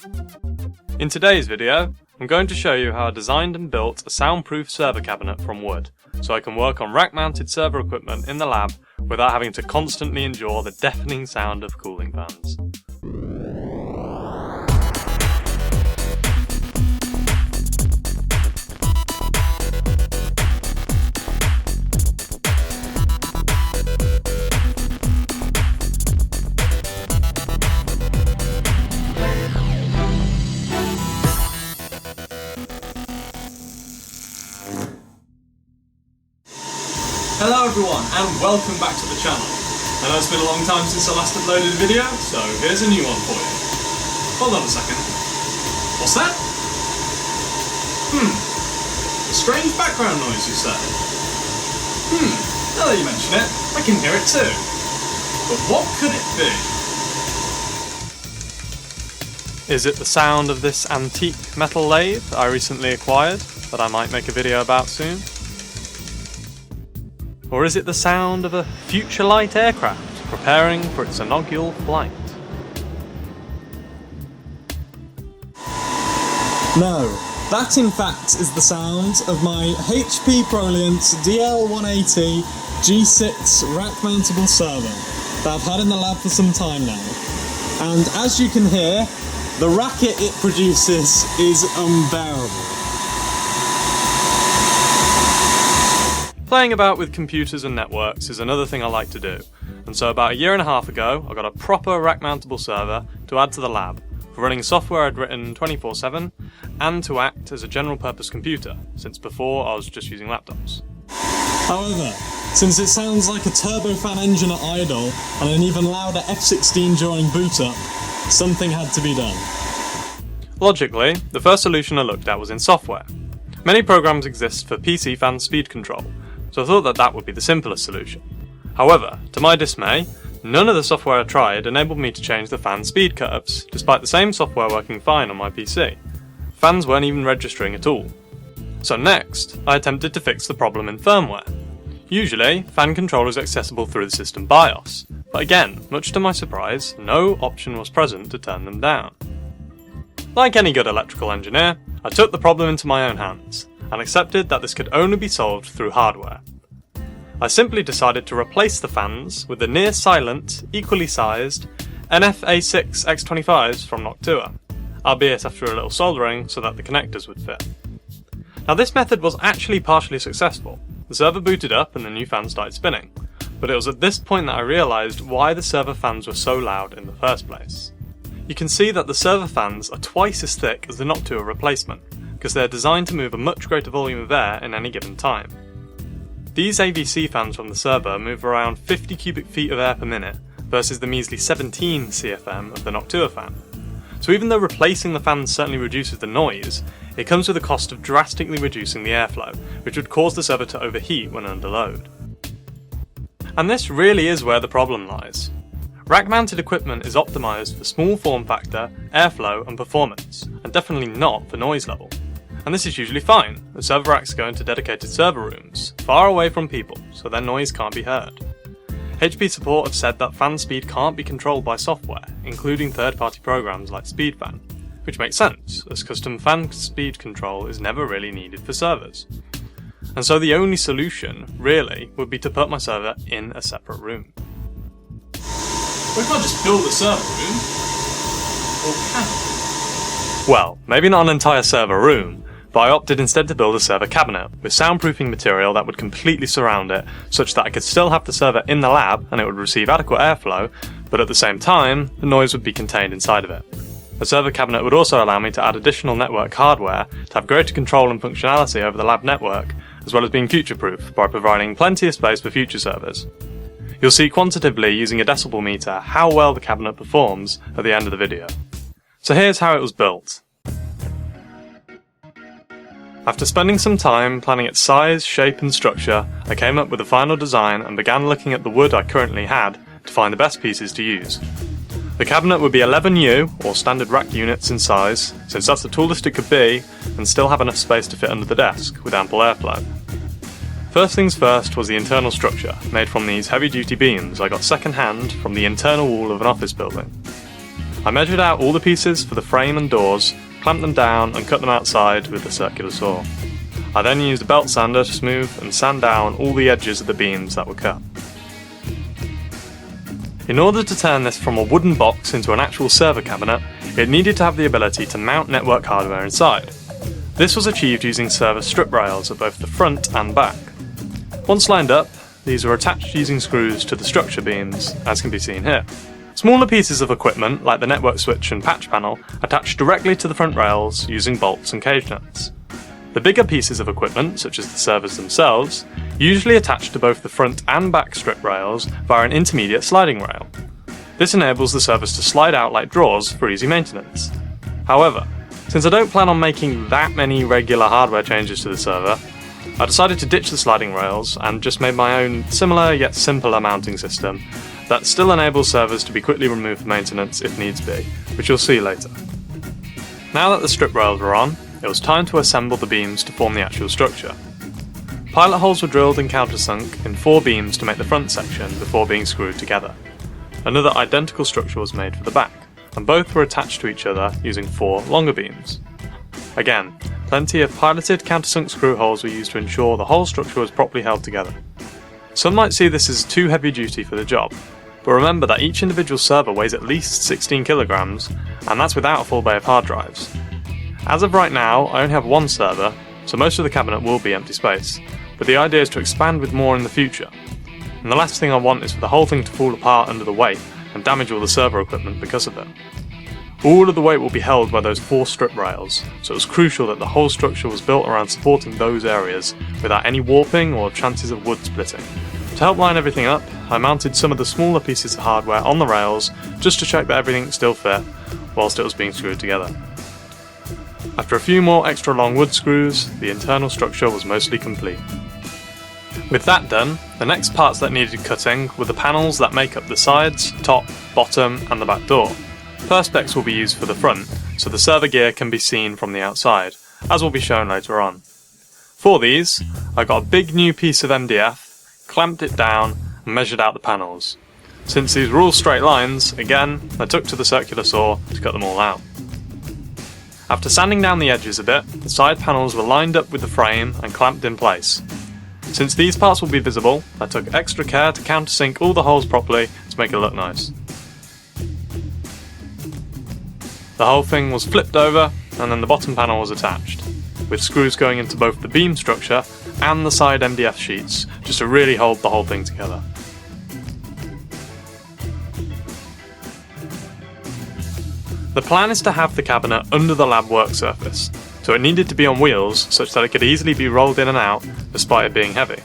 In today's video, I'm going to show you how I designed and built a soundproof server cabinet from wood, so I can work on rack-mounted server equipment in the lab without having to constantly endure the deafening sound of cooling fans. Hello everyone and welcome back to the channel. I know it's been a long time since I last uploaded a video, so here's a new one for you. Hold on a second. What's that? A strange background noise, you say? Now that you mention it, I can hear it too. But what could it be? Is it the sound of this antique metal lathe I recently acquired that I might make a video about soon? Or is it the sound of a future light aircraft preparing for its inaugural flight? No, that in fact is the sound of my HP Proliant DL180 G6 rack-mountable server that I've had in the lab for some time now. And as you can hear, the racket it produces is unbearable. Playing about with computers and networks is another thing I like to do, and so about a year and a half ago I got a proper rack-mountable server to add to the lab for running software I'd written 24/7 and to act as a general purpose computer, since before I was just using laptops. However, since it sounds like a turbofan engine at idle and an even louder F16 during boot up, something had to be done. Logically, the first solution I looked at was in software. Many programs exist for PC fan speed control, so I thought that would be the simplest solution. However, to my dismay, none of the software I tried enabled me to change the fan speed curves, despite the same software working fine on my PC. Fans weren't even registering at all. So next, I attempted to fix the problem in firmware. Usually, fan control is accessible through the system BIOS, but again, much to my surprise, no option was present to turn them down. Like any good electrical engineer, I took the problem into my own hands, and accepted that this could only be solved through hardware. I simply decided to replace the fans with the near-silent, equally sized NF-A6 X25s from Noctua, albeit after a little soldering so that the connectors would fit. Now this method was actually partially successful. The server booted up and the new fan started spinning, but it was at this point that I realised why the server fans were so loud in the first place. You can see that the server fans are twice as thick as the Noctua replacement, because they're designed to move a much greater volume of air in any given time. These AVC fans from the server move around 50 cubic feet of air per minute versus the measly 17 CFM of the Noctua fan. So even though replacing the fans certainly reduces the noise, it comes with the cost of drastically reducing the airflow, which would cause the server to overheat when under load. And this really is where the problem lies. Rack-mounted equipment is optimised for small form factor, airflow and performance, and definitely not for noise level. And this is usually fine, as server racks go into dedicated server rooms, far away from people, so their noise can't be heard. HP support have said that fan speed can't be controlled by software, including third-party programs like SpeedFan, which makes sense, as custom fan speed control is never really needed for servers. And so the only solution, really, would be to put my server in a separate room. We can't just build a server room, or can we? Well, maybe not an entire server room, but I opted instead to build a server cabinet with soundproofing material that would completely surround it, such that I could still have the server in the lab and it would receive adequate airflow, but at the same time, the noise would be contained inside of it. A server cabinet would also allow me to add additional network hardware to have greater control and functionality over the lab network, as well as being future-proof by providing plenty of space for future servers. You'll see quantitatively using a decibel meter how well the cabinet performs at the end of the video. So here's how it was built. After spending some time planning its size, shape and structure, I came up with a final design and began looking at the wood I currently had to find the best pieces to use. The cabinet would be 11U, or standard rack units in size, since that's the tallest it could be, and still have enough space to fit under the desk, with ample airflow. First things first was the internal structure, made from these heavy-duty beams I got second-hand from the internal wall of an office building. I measured out all the pieces for the frame and doors, clamped them down and cut them outside with the circular saw. I then used a belt sander to smooth and sand down all the edges of the beams that were cut. In order to turn this from a wooden box into an actual server cabinet, it needed to have the ability to mount network hardware inside. This was achieved using server strip rails at both the front and back. Once lined up, these were attached using screws to the structure beams, as can be seen here. Smaller pieces of equipment, like the network switch and patch panel, attached directly to the front rails using bolts and cage nuts. The bigger pieces of equipment, such as the servers themselves, usually attach to both the front and back strip rails via an intermediate sliding rail. This enables the servers to slide out like drawers for easy maintenance. However, since I don't plan on making that many regular hardware changes to the server, I decided to ditch the sliding rails and just made my own similar yet simpler mounting system that still enables servers to be quickly removed for maintenance if needs be, which you'll see later. Now that the strip rails were on, it was time to assemble the beams to form the actual structure. Pilot holes were drilled and countersunk in 4 beams to make the front section before being screwed together. Another identical structure was made for the back, and both were attached to each other using 4 longer beams. Again, plenty of piloted countersunk screw holes were used to ensure the whole structure was properly held together. Some might see this as too heavy duty for the job, but remember that each individual server weighs at least 16 kilograms, and that's without a full bay of hard drives. As of right now, I only have 1 server, so most of the cabinet will be empty space, but the idea is to expand with more in the future. And the last thing I want is for the whole thing to fall apart under the weight and damage all the server equipment because of it. All of the weight will be held by those 4 strip rails, so it was crucial that the whole structure was built around supporting those areas without any warping or chances of wood splitting. To help line everything up, I mounted some of the smaller pieces of hardware on the rails just to check that everything still fit whilst it was being screwed together. After a few more extra long wood screws, the internal structure was mostly complete. With that done, the next parts that needed cutting were the panels that make up the sides, top, bottom and the back door. Perspex will be used for the front, so the server gear can be seen from the outside, as will be shown later on. For these, I got a big new piece of MDF, clamped it down and measured out the panels. Since these were all straight lines, again, I took to the circular saw to cut them all out. After sanding down the edges a bit, the side panels were lined up with the frame and clamped in place. Since these parts will be visible, I took extra care to countersink all the holes properly to make it look nice. The whole thing was flipped over and then the bottom panel was attached, with screws going into both the beam structure and the side MDF sheets just to really hold the whole thing together. The plan is to have the cabinet under the lab work surface, so it needed to be on wheels such that it could easily be rolled in and out despite it being heavy.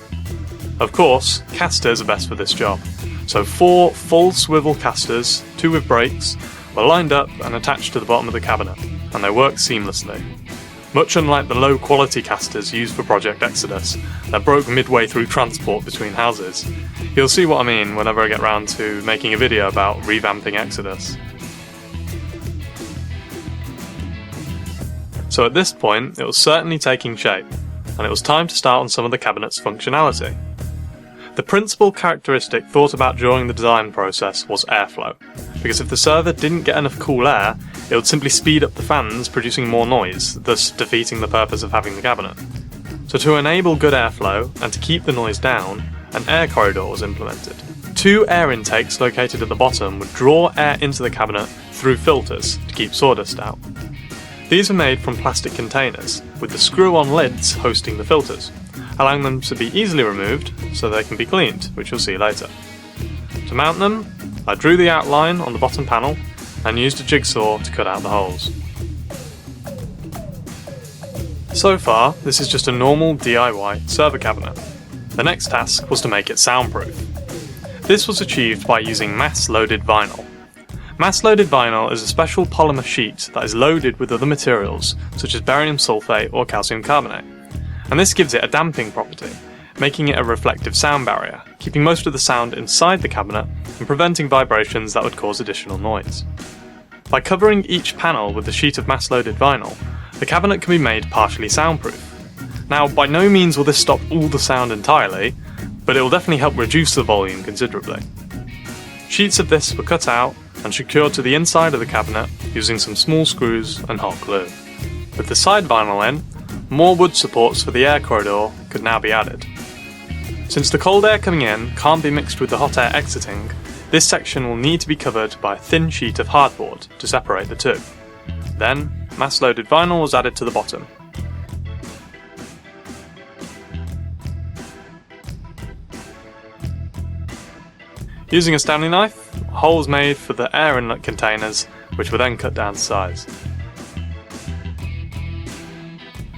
Of course, casters are best for this job, so 4 full swivel casters, 2 with brakes, were lined up and attached to the bottom of the cabinet, and they worked seamlessly. Much unlike the low quality casters used for Project Exodus that broke midway through transport between houses. You'll see what I mean whenever I get round to making a video about revamping Exodus. So at this point, it was certainly taking shape, and it was time to start on some of the cabinet's functionality. The principal characteristic thought about during the design process was airflow, because if the server didn't get enough cool air, it would simply speed up the fans, producing more noise, thus defeating the purpose of having the cabinet. So to enable good airflow, and to keep the noise down, an air corridor was implemented. 2 air intakes located at the bottom would draw air into the cabinet through filters to keep sawdust out. These are made from plastic containers, with the screw-on lids hosting the filters, allowing them to be easily removed so they can be cleaned, which you'll see later. To mount them, I drew the outline on the bottom panel and used a jigsaw to cut out the holes. So far, this is just a normal DIY server cabinet. The next task was to make it soundproof. This was achieved by using mass-loaded vinyl. Mass-loaded vinyl is a special polymer sheet that is loaded with other materials, such as barium sulfate or calcium carbonate, and this gives it a damping property, making it a reflective sound barrier, keeping most of the sound inside the cabinet and preventing vibrations that would cause additional noise. By covering each panel with a sheet of mass-loaded vinyl, the cabinet can be made partially soundproof. Now, by no means will this stop all the sound entirely, but it will definitely help reduce the volume considerably. Sheets of this were cut out and secured to the inside of the cabinet using some small screws and hot glue. With the side vinyl in, more wood supports for the air corridor could now be added. Since the cold air coming in can't be mixed with the hot air exiting, this section will need to be covered by a thin sheet of hardboard to separate the two. Then, mass-loaded vinyl was added to the bottom. Using a Stanley knife, a hole was made for the air inlet containers, which were then cut down to size.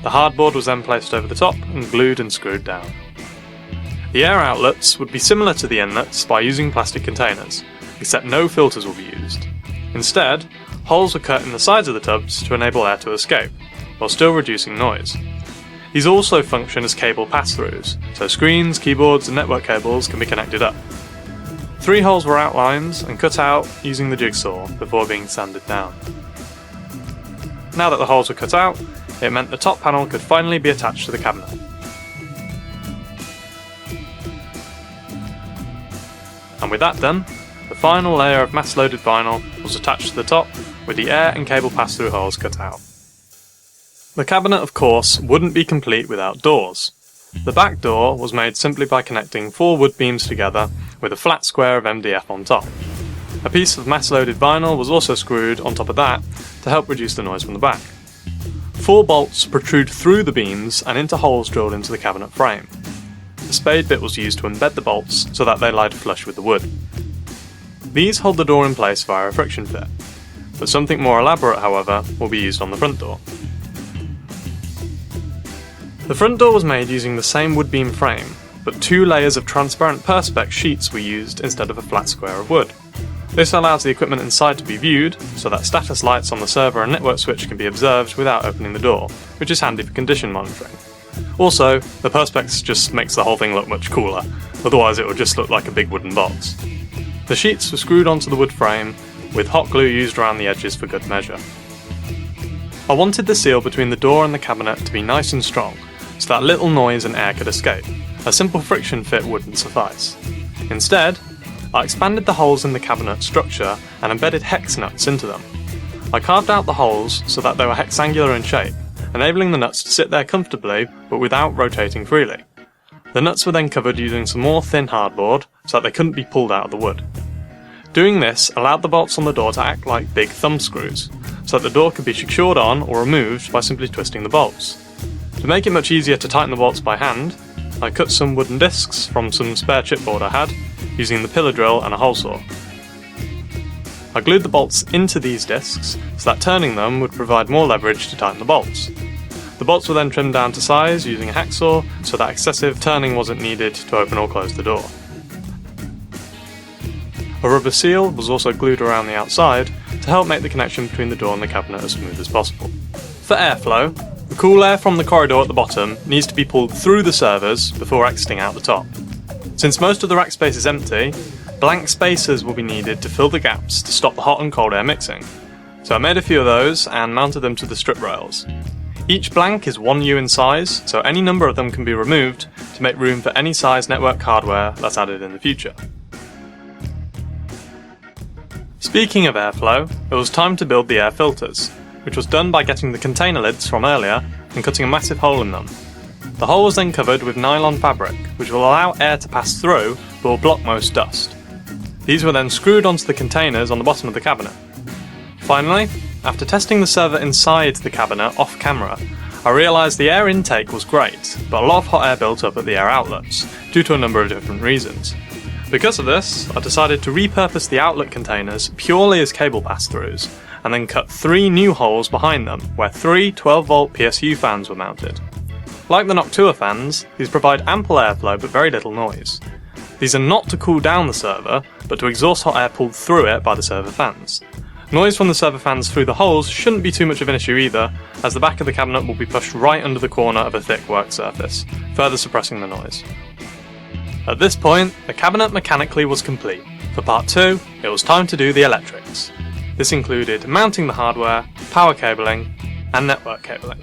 The hardboard was then placed over the top and glued and screwed down. The air outlets would be similar to the inlets by using plastic containers, except no filters will be used. Instead, holes were cut in the sides of the tubs to enable air to escape, while still reducing noise. These also function as cable pass-throughs, so screens, keyboards and network cables can be connected up. 3 holes were outlined and cut out using the jigsaw before being sanded down. Now that the holes were cut out, it meant the top panel could finally be attached to the cabinet. And with that done, the final layer of mass-loaded vinyl was attached to the top with the air and cable pass-through holes cut out. The cabinet, of course, wouldn't be complete without doors. The back door was made simply by connecting 4 wood beams together with a flat square of MDF on top. A piece of mass-loaded vinyl was also screwed on top of that to help reduce the noise from the back. 4 bolts protrude through the beams and into holes drilled into the cabinet frame. The spade bit was used to embed the bolts so that they lied flush with the wood. These hold the door in place via a friction fit, but something more elaborate, however, will be used on the front door. The front door was made using the same wood beam frame, but 2 layers of transparent perspex sheets were used instead of a flat square of wood. This allows the equipment inside to be viewed, so that status lights on the server and network switch can be observed without opening the door, which is handy for condition monitoring. Also, the perspex just makes the whole thing look much cooler, otherwise it would just look like a big wooden box. The sheets were screwed onto the wood frame, with hot glue used around the edges for good measure. I wanted the seal between the door and the cabinet to be nice and strong, so that little noise and air could escape. A simple friction fit wouldn't suffice. Instead, I expanded the holes in the cabinet structure and embedded hex nuts into them. I carved out the holes so that they were hexangular in shape, enabling the nuts to sit there comfortably but without rotating freely. The nuts were then covered using some more thin hardboard so that they couldn't be pulled out of the wood. Doing this allowed the bolts on the door to act like big thumb screws, so that the door could be secured on or removed by simply twisting the bolts. To make it much easier to tighten the bolts by hand, I cut some wooden discs from some spare chipboard I had, using the pillar drill and a hole saw. I glued the bolts into these discs so that turning them would provide more leverage to tighten the bolts. The bolts were then trimmed down to size using a hacksaw so that excessive turning wasn't needed to open or close the door. A rubber seal was also glued around the outside to help make the connection between the door and the cabinet as smooth as possible. For airflow, the cool air from the corridor at the bottom needs to be pulled through the servers before exiting out the top. Since most of the rack space is empty, blank spaces will be needed to fill the gaps to stop the hot and cold air mixing. So I made a few of those and mounted them to the strip rails. Each blank is 1U in size, so any number of them can be removed to make room for any size network hardware that's added in the future. Speaking of airflow, it was time to build the air filters, which was done by getting the container lids from earlier and cutting a massive hole in them. The hole was then covered with nylon fabric, which will allow air to pass through but will block most dust. These were then screwed onto the containers on the bottom of the cabinet. Finally, after testing the server inside the cabinet off camera, I realised the air intake was great, but a lot of hot air built up at the air outlets, due to a number of different reasons. Because of this, I decided to repurpose the outlet containers purely as cable pass-throughs, and then cut 3 new holes behind them, where 3 12-volt PSU fans were mounted. Like the Noctua fans, these provide ample airflow but very little noise. These are not to cool down the server, but to exhaust hot air pulled through it by the server fans. Noise from the server fans through the holes shouldn't be too much of an issue either, as the back of the cabinet will be pushed right under the corner of a thick work surface, further suppressing the noise. At this point, the cabinet mechanically was complete. For part 2, it was time to do the electrics. This included mounting the hardware, power cabling, and network cabling.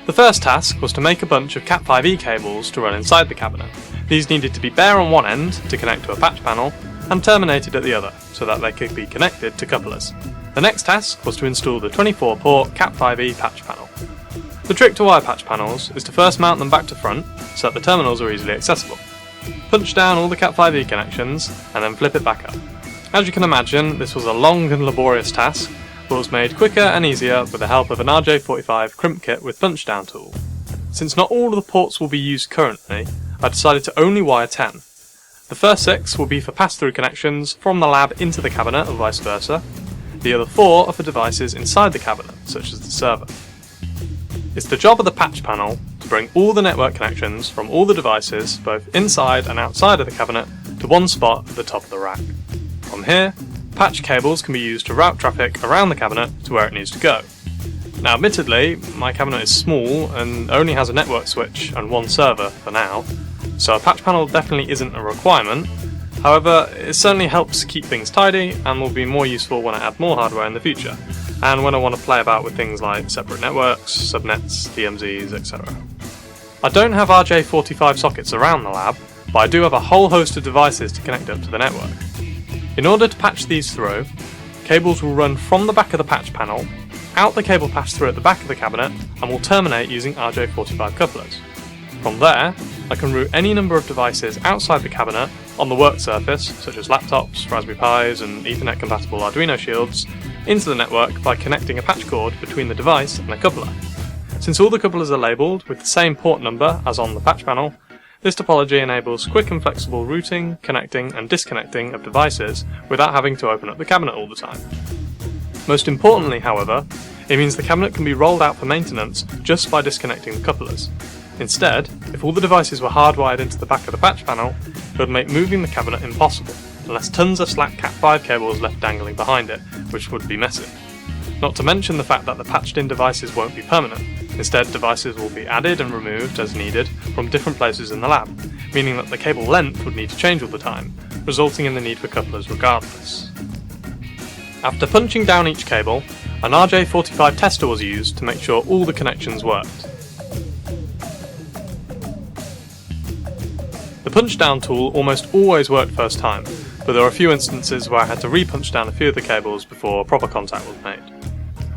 The first task was to make a bunch of Cat5e cables to run inside the cabinet. These needed to be bare on one end to connect to a patch panel, and terminated at the other, so that they could be connected to couplers. The next task was to install the 24-port Cat5e patch panel. The trick to wire patch panels is to first mount them back to front, so that the terminals are easily accessible. Punch down all the Cat5e connections, and then flip it back up. As you can imagine, this was a long and laborious task, but was made quicker and easier with the help of an RJ45 crimp kit with punch down tool. Since not all of the ports will be used currently, I decided to only wire 10. The first 6 will be for pass-through connections from the lab into the cabinet or vice versa. The other 4 are for devices inside the cabinet, such as the server. It's the job of the patch panel to bring all the network connections from all the devices, both inside and outside of the cabinet, to one spot at the top of the rack. From here, patch cables can be used to route traffic around the cabinet to where it needs to go. Now admittedly, my cabinet is small and only has a network switch and one server for now, so a patch panel definitely isn't a requirement. However, it certainly helps keep things tidy and will be more useful when I add more hardware in the future, and when I want to play about with things like separate networks, subnets, DMZs, etc. I don't have RJ45 sockets around the lab, but I do have a whole host of devices to connect up to the network. In order to patch these through, cables will run from the back of the patch panel, out the cable pass-through at the back of the cabinet, and will terminate using RJ45 couplers. From there, I can route any number of devices outside the cabinet on the work surface, such as laptops, Raspberry Pis, and Ethernet-compatible Arduino shields, into the network by connecting a patch cord between the device and a coupler. Since all the couplers are labelled with the same port number as on the patch panel, this topology enables quick and flexible routing, connecting, and disconnecting of devices without having to open up the cabinet all the time. Most importantly, however, it means the cabinet can be rolled out for maintenance just by disconnecting the couplers. Instead, if all the devices were hardwired into the back of the patch panel, it would make moving the cabinet impossible, unless tons of slack Cat5 cables left dangling behind it, which would be messy. Not to mention the fact that the patched-in devices won't be permanent. Instead, devices will be added and removed as needed from different places in the lab, meaning that the cable length would need to change all the time, resulting in the need for couplers regardless. After punching down each cable, an RJ45 tester was used to make sure all the connections worked. The punch down tool almost always worked first time, but there were a few instances where I had to re-punch down a few of the cables before proper contact was made.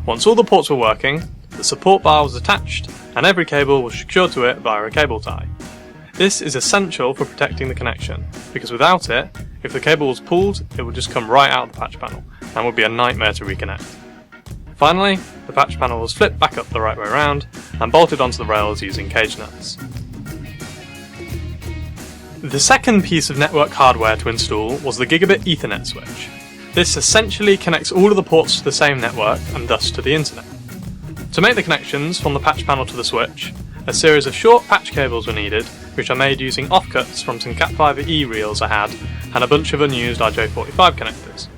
Once all the ports were working, the support bar was attached and every cable was secured to it via a cable tie. This is essential for protecting the connection, because without it, if the cable was pulled, it would just come right out of the patch panel and would be a nightmare to reconnect. Finally, the patch panel was flipped back up the right way around and bolted onto the rails using cage nuts. The second piece of network hardware to install was the Gigabit Ethernet switch. This essentially connects all of the ports to the same network and thus to the internet. To make the connections from the patch panel to the switch, a series of short patch cables were needed, which I made using offcuts from some Cat5e reels I had and a bunch of unused RJ45 connectors.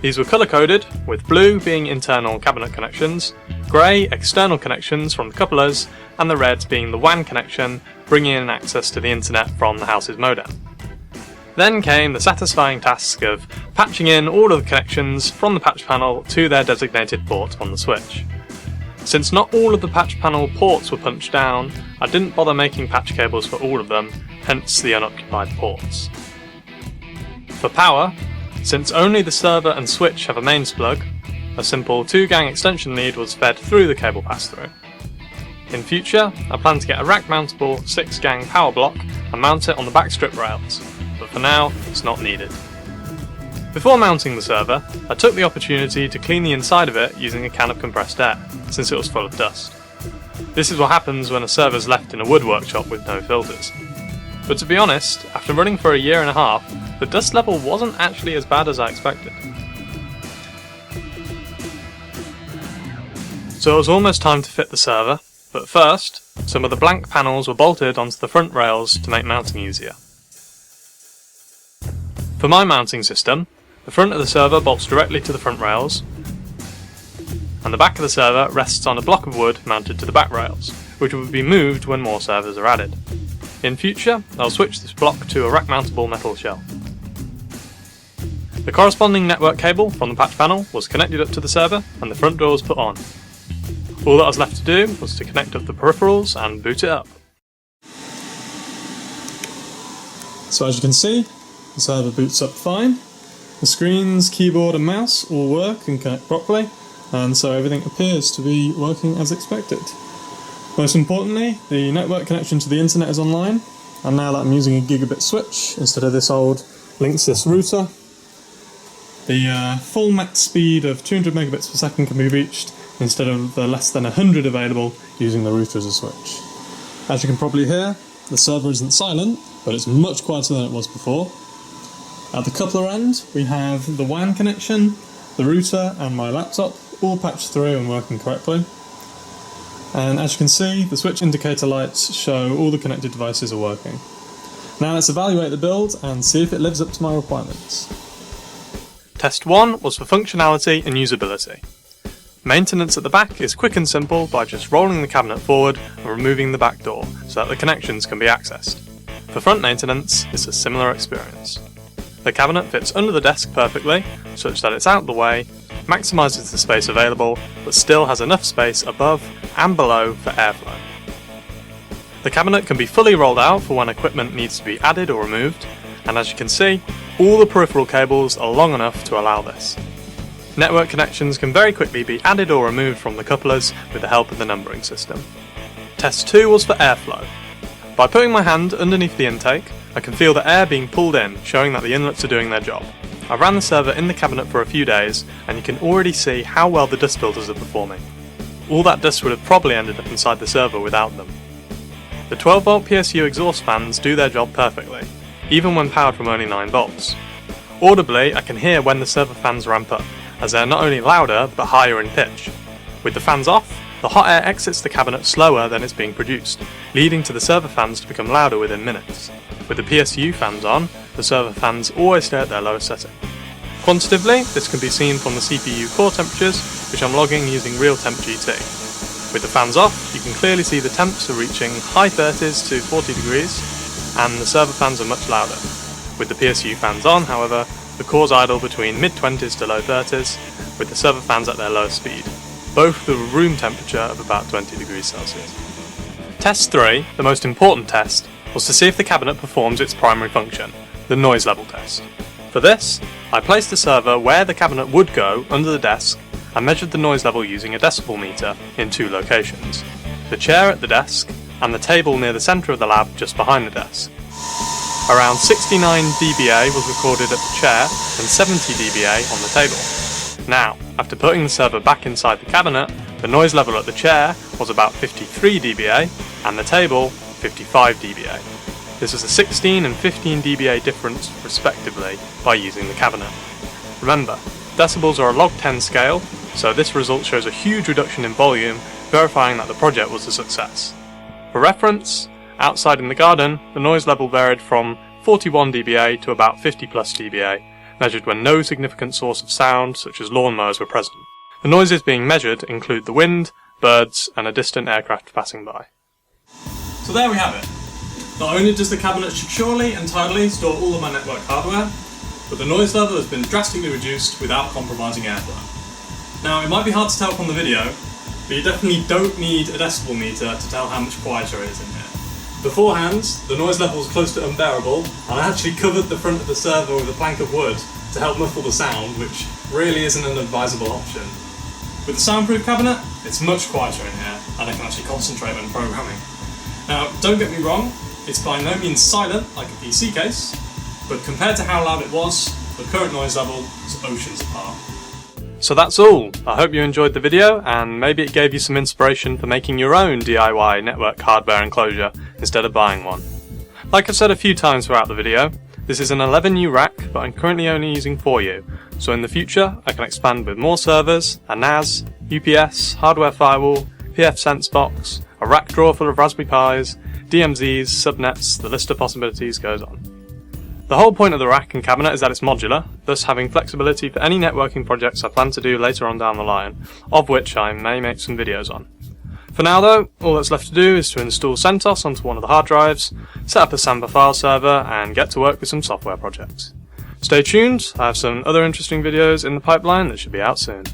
These were colour-coded, with blue being internal cabinet connections, grey external connections from the couplers, and the red being the WAN connection, bringing in access to the internet from the house's modem. Then came the satisfying task of patching in all of the connections from the patch panel to their designated port on the switch. Since not all of the patch panel ports were punched down, I didn't bother making patch cables for all of them, hence the unoccupied ports. For power, since only the server and switch have a mains plug, a simple 2-gang extension lead was fed through the cable pass-through. In future, I plan to get a rack-mountable 6-gang power block and mount it on the back strip rails, but for now, it's not needed. Before mounting the server, I took the opportunity to clean the inside of it using a can of compressed air, since it was full of dust. This is what happens when a server's left in a wood workshop with no filters. But to be honest, after running for a year and a half, the dust level wasn't actually as bad as I expected. So it was almost time to fit the server, but first, some of the blank panels were bolted onto the front rails to make mounting easier. For my mounting system, the front of the server bolts directly to the front rails, and the back of the server rests on a block of wood mounted to the back rails, which will be moved when more servers are added. In future, I'll switch this block to a rack-mountable metal shell. The corresponding network cable from the patch panel was connected up to the server and the front door was put on. All that was left to do was to connect up the peripherals and boot it up. So as you can see, The server boots up fine. The screens, keyboard and mouse all work and connect properly, and so everything appears to be working as expected. Most importantly, the network connection to the internet is online, and now that I'm using a gigabit switch instead of this old Linksys router, the full max speed of 200 megabits per second can be reached instead of the less than 100 available using the router as a switch. As you can probably hear, the server isn't silent, but it's much quieter than it was before. At the coupler end, we have the WAN connection, the router and my laptop all patched through and working correctly. And as you can see, the switch indicator lights show all the connected devices are working. Now let's evaluate the build and see if it lives up to my requirements. Test 1 was for functionality and usability. Maintenance at the back is quick and simple by just rolling the cabinet forward and removing the back door so that the connections can be accessed. For front maintenance, it's a similar experience. The cabinet fits under the desk perfectly, such that it's out of the way, maximises the space available, but still has enough space above and below for airflow. The cabinet can be fully rolled out for when equipment needs to be added or removed, and as you can see, all the peripheral cables are long enough to allow this. Network connections can very quickly be added or removed from the couplers with the help of the numbering system. Test 2 was for airflow. By putting my hand underneath the intake, I can feel the air being pulled in, showing that the inlets are doing their job. I ran the server in the cabinet for a few days, and you can already see how well the dust filters are performing. All that dust would have probably ended up inside the server without them. The 12-volt PSU exhaust fans do their job perfectly, even when powered from only 9 volts. Audibly, I can hear when the server fans ramp up, as they are not only louder, but higher in pitch. With the fans off, the hot air exits the cabinet slower than it's being produced, leading to the server fans to become louder within minutes. With the PSU fans on, the server fans always stay at their lowest setting. Quantitatively, this can be seen from the CPU core temperatures, which I'm logging using RealTemp GT. With the fans off, you can clearly see the temps are reaching high 30s to 40 degrees, and the server fans are much louder. With the PSU fans on, however, the core's idle between mid-20s to low 30s, with the server fans at their lowest speed, both with a room temperature of about 20 degrees Celsius. Test 3, the most important test, was to see if the cabinet performs its primary function, the noise level test. For this, I placed the server where the cabinet would go under the desk and measured the noise level using a decibel meter in 2 locations, the chair at the desk and the table near the centre of the lab just behind the desk. Around 69 dBA was recorded at the chair and 70 dBA on the table. Now, after putting the server back inside the cabinet, the noise level at the chair was about 53 dBA and the table 55 dBA. This is a 16 and 15 dBA difference respectively by using the cabinet. Remember, decibels are a log 10 scale, so this result shows a huge reduction in volume, verifying that the project was a success. For reference, outside in the garden, the noise level varied from 41 dBA to about 50 plus dBA, measured when no significant source of sound, such as lawnmowers, were present. The noises being measured include the wind, birds, and a distant aircraft passing by. So there we have it. Not only does the cabinet securely and tidily store all of my network hardware, but the noise level has been drastically reduced without compromising airflow. Now, it might be hard to tell from the video, but you definitely don't need a decibel meter to tell how much quieter it is in here. Beforehand, the noise level was close to unbearable, and I actually covered the front of the server with a plank of wood to help muffle the sound, which really isn't an advisable option. With the Soundproof cabinet, it's much quieter in here, and I can actually concentrate when programming. Now, don't get me wrong, it's by no means silent like a PC case, but compared to how loud it was, the current noise level is oceans apart. So that's all. I hope you enjoyed the video, and maybe it gave you some inspiration for making your own DIY network hardware enclosure instead of buying one. Like I've said a few times throughout the video, this is an 11U rack, but I'm currently only using 4U, so in the future I can expand with more servers, a NAS, UPS, hardware firewall, pfSense box, a rack drawer full of Raspberry Pis, DMZs, subnets, the list of possibilities goes on. The whole point of the rack and cabinet is that it's modular, thus having flexibility for any networking projects I plan to do later on down the line, of which I may make some videos on. For now though, all that's left to do is to install CentOS onto one of the hard drives, set up a Samba file server, and get to work with some software projects. Stay tuned, I have some other interesting videos in the pipeline that should be out soon.